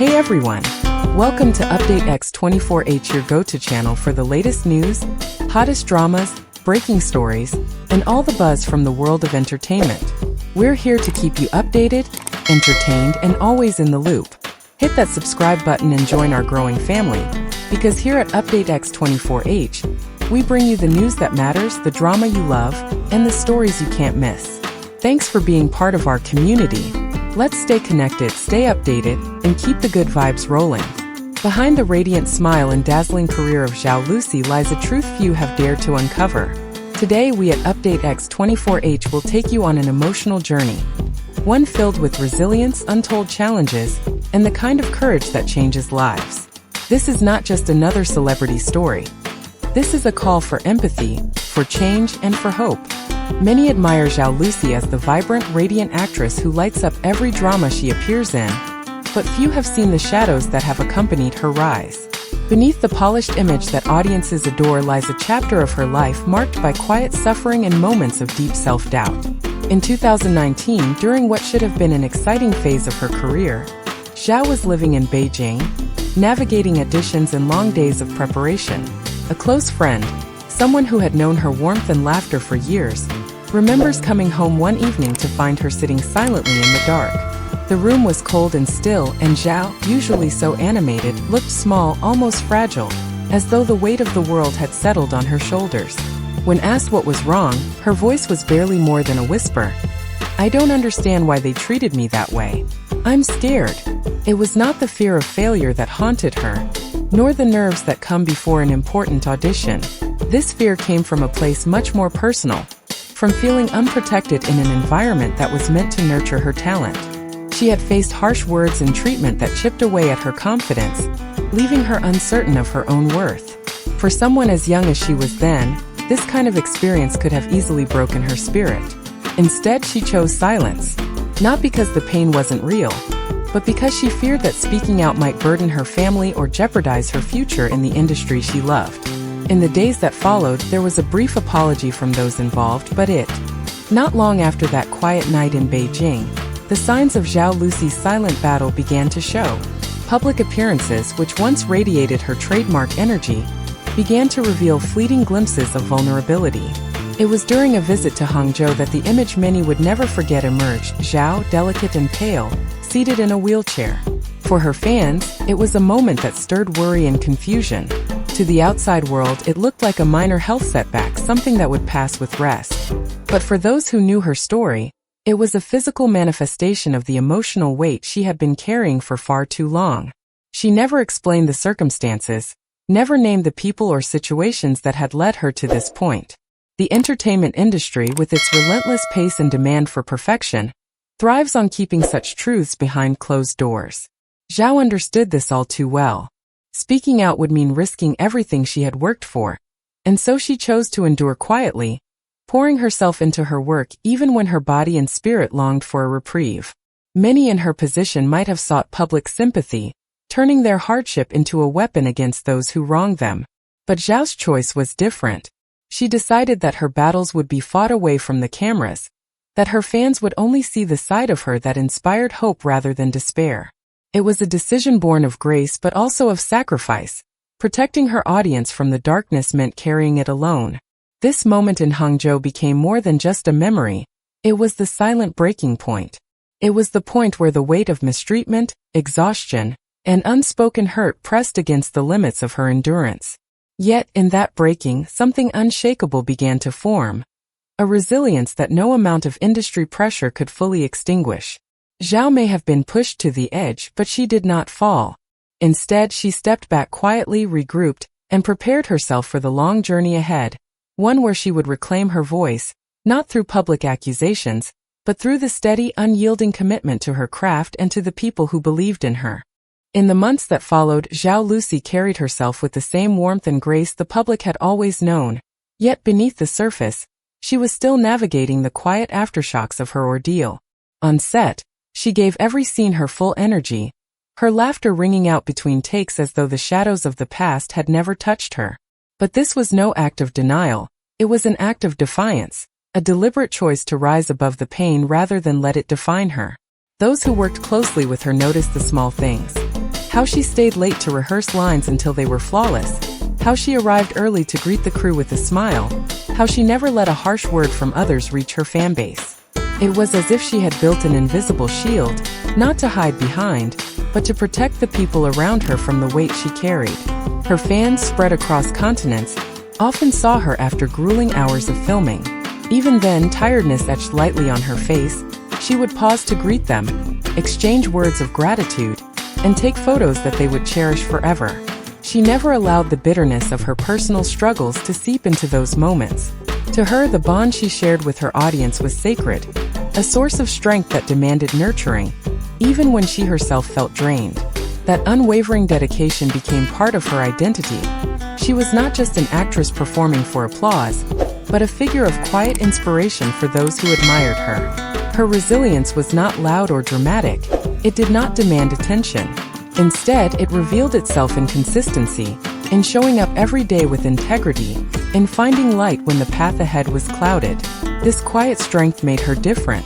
Hey everyone! Welcome to Update X24H, your go-to channel for the latest news, hottest dramas, breaking stories, and all the buzz from the world of entertainment. We're here to keep you updated, entertained, and always in the loop. Hit that subscribe button and join our growing family, because here at Update X24H, we bring you the news that matters, the drama you love, and the stories you can't miss. Thanks for being part of our community. Let's stay connected, stay updated, and keep the good vibes rolling. Behind the radiant smile and dazzling career of Zhao Lusi lies a truth few have dared to uncover. Today we at Update X24H will take you on an emotional journey. One filled with resilience, untold challenges, and the kind of courage that changes lives. This is not just another celebrity story. This is a call for empathy, for change, and for hope. Many admire Zhao Lusi as the vibrant, radiant actress who lights up every drama she appears in, but few have seen the shadows that have accompanied her rise. Beneath the polished image that audiences adore lies a chapter of her life marked by quiet suffering and moments of deep self-doubt. In 2019, during what should have been an exciting phase of her career, Zhao was living in Beijing, navigating auditions and long days of preparation. A close friend, someone who had known her warmth and laughter for years, remembers coming home one evening to find her sitting silently in the dark. The room was cold and still, and Zhao, usually so animated, looked small, almost fragile, as though the weight of the world had settled on her shoulders. When asked what was wrong, her voice was barely more than a whisper. "I don't understand why they treated me that way. I'm scared." It was not the fear of failure that haunted her, nor the nerves that come before an important audition. This fear came from a place much more personal, from feeling unprotected in an environment that was meant to nurture her talent. She had faced harsh words and treatment that chipped away at her confidence, leaving her uncertain of her own worth. For someone as young as she was then, this kind of experience could have easily broken her spirit. Instead, she chose silence, not because the pain wasn't real, but because she feared that speaking out might burden her family or jeopardize her future in the industry she loved. In the days that followed, there was a brief apology from those involved, but not long after that quiet night in Beijing, the signs of Zhao Lusi's silent battle began to show. Public appearances, which once radiated her trademark energy, began to reveal fleeting glimpses of vulnerability. It was during a visit to Hangzhou that the image many would never forget emerged: Zhao, delicate and pale, seated in a wheelchair. For her fans, it was a moment that stirred worry and confusion. To the outside world, it looked like a minor health setback, something that would pass with rest. But for those who knew her story, it was a physical manifestation of the emotional weight she had been carrying for far too long. She never explained the circumstances, never named the people or situations that had led her to this point. The entertainment industry, with its relentless pace and demand for perfection, thrives on keeping such truths behind closed doors. Zhao understood this all too well. Speaking out would mean risking everything she had worked for, and so she chose to endure quietly, pouring herself into her work even when her body and spirit longed for a reprieve. Many in her position might have sought public sympathy, turning their hardship into a weapon against those who wronged them. But Zhao's choice was different. She decided that her battles would be fought away from the cameras, that her fans would only see the side of her that inspired hope rather than despair. It was a decision born of grace but also of sacrifice. Protecting her audience from the darkness meant carrying it alone. This moment in Hangzhou became more than just a memory. It was the silent breaking point. It was the point where the weight of mistreatment, exhaustion, and unspoken hurt pressed against the limits of her endurance. Yet, in that breaking, something unshakable began to form. A resilience that no amount of industry pressure could fully extinguish. Zhao may have been pushed to the edge, but she did not fall. Instead, she stepped back quietly, regrouped, and prepared herself for the long journey ahead, one where she would reclaim her voice, not through public accusations, but through the steady, unyielding commitment to her craft and to the people who believed in her. In the months that followed, Zhao Lusi carried herself with the same warmth and grace the public had always known. Yet beneath the surface, she was still navigating the quiet aftershocks of her ordeal. On set, she gave every scene her full energy, her laughter ringing out between takes as though the shadows of the past had never touched her. But this was no act of denial, it was an act of defiance, a deliberate choice to rise above the pain rather than let it define her. Those who worked closely with her noticed the small things. How she stayed late to rehearse lines until they were flawless. How she arrived early to greet the crew with a smile. How she never let a harsh word from others reach her fanbase. It was as if she had built an invisible shield, not to hide behind, but to protect the people around her from the weight she carried. Her fans, spread across continents, often saw her after grueling hours of filming. Even then, tiredness etched lightly on her face. She would pause to greet them, exchange words of gratitude, and take photos that they would cherish forever. She never allowed the bitterness of her personal struggles to seep into those moments. To her, the bond she shared with her audience was sacred, a source of strength that demanded nurturing, even when she herself felt drained. That unwavering dedication became part of her identity. She was not just an actress performing for applause, but a figure of quiet inspiration for those who admired her. Her resilience was not loud or dramatic. It did not demand attention. Instead, it revealed itself in consistency, in showing up every day with integrity, in finding light when the path ahead was clouded. This quiet strength made her different.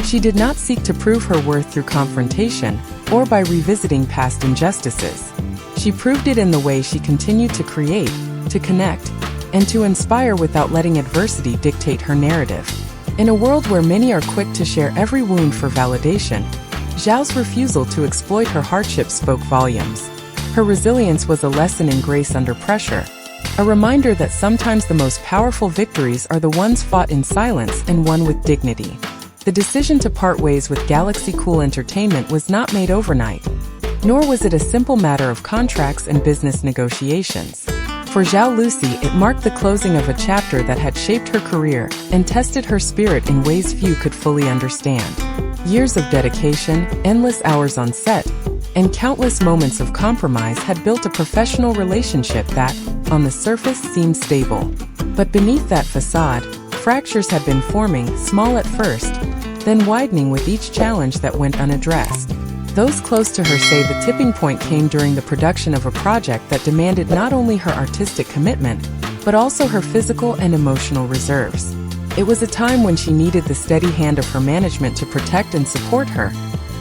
She did not seek to prove her worth through confrontation or by revisiting past injustices. She proved it in the way she continued to create, to connect, and to inspire without letting adversity dictate her narrative. In a world where many are quick to share every wound for validation, Zhao's refusal to exploit her hardship spoke volumes. Her resilience was a lesson in grace under pressure, a reminder that sometimes the most powerful victories are the ones fought in silence and won with dignity. The decision to part ways with Galaxy Cool Entertainment was not made overnight, nor was it a simple matter of contracts and business negotiations. For Zhao Lusi, it marked the closing of a chapter that had shaped her career and tested her spirit in ways few could fully understand. Years of dedication, endless hours on set, and countless moments of compromise had built a professional relationship that, on the surface, seemed stable. But beneath that facade, fractures had been forming, small at first, then widening with each challenge that went unaddressed. Those close to her say the tipping point came during the production of a project that demanded not only her artistic commitment, but also her physical and emotional reserves. It was a time when she needed the steady hand of her management to protect and support her.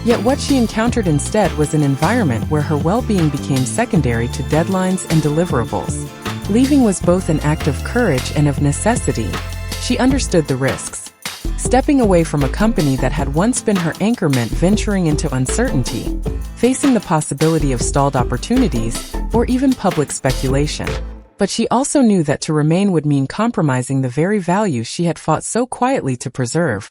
Yet what she encountered instead was an environment where her well-being became secondary to deadlines and deliverables. Leaving was both an act of courage and of necessity. She understood the risks. Stepping away from a company that had once been her anchor meant venturing into uncertainty, facing the possibility of stalled opportunities, or even public speculation. But she also knew that to remain would mean compromising the very values she had fought so quietly to preserve: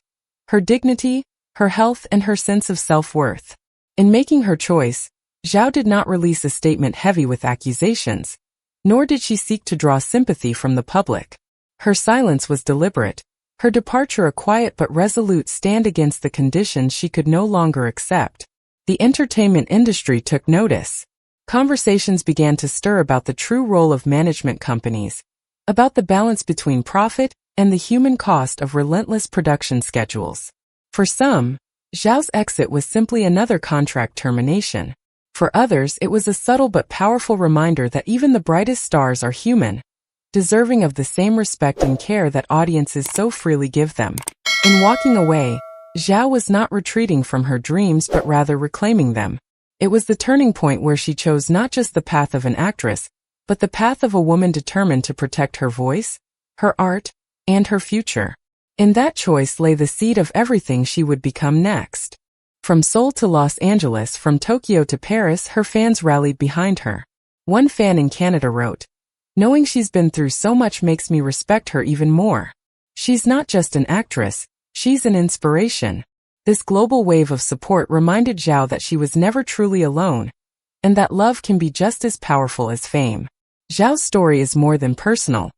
her dignity, her health, and her sense of self-worth. In making her choice, Zhao did not release a statement heavy with accusations, nor did she seek to draw sympathy from the public. Her silence was deliberate, her departure a quiet but resolute stand against the conditions she could no longer accept. The entertainment industry took notice. Conversations began to stir about the true role of management companies, about the balance between profit and the human cost of relentless production schedules. For some, Zhao's exit was simply another contract termination. For others, it was a subtle but powerful reminder that even the brightest stars are human, deserving of the same respect and care that audiences so freely give them. In walking away, Zhao was not retreating from her dreams but rather reclaiming them. It was the turning point where she chose not just the path of an actress, but the path of a woman determined to protect her voice, her art, and her future. In that choice lay the seed of everything she would become next. From Seoul to Los Angeles, from Tokyo to Paris, her fans rallied behind her. One fan in Canada wrote, "Knowing she's been through so much makes me respect her even more. She's not just an actress, she's an inspiration." This global wave of support reminded Zhao that she was never truly alone, and that love can be just as powerful as fame. Zhao's story is more than personal.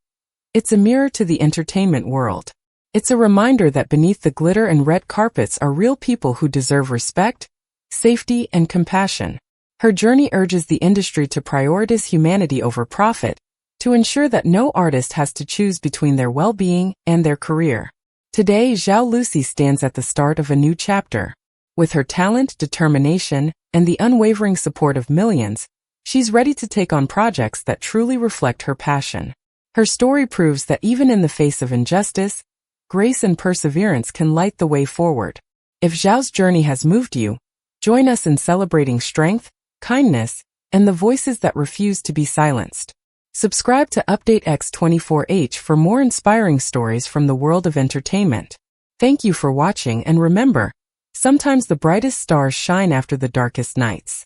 It's a mirror to the entertainment world. It's a reminder that beneath the glitter and red carpets are real people who deserve respect, safety, and compassion. Her journey urges the industry to prioritize humanity over profit, to ensure that no artist has to choose between their well-being and their career. Today, Zhao Lusi stands at the start of a new chapter. With her talent, determination, and the unwavering support of millions, she's ready to take on projects that truly reflect her passion. Her story proves that even in the face of injustice, grace and perseverance can light the way forward. If Zhao's journey has moved you, join us in celebrating strength, kindness, and the voices that refuse to be silenced. Subscribe to Update X24H for more inspiring stories from the world of entertainment. Thank you for watching, and remember, sometimes the brightest stars shine after the darkest nights.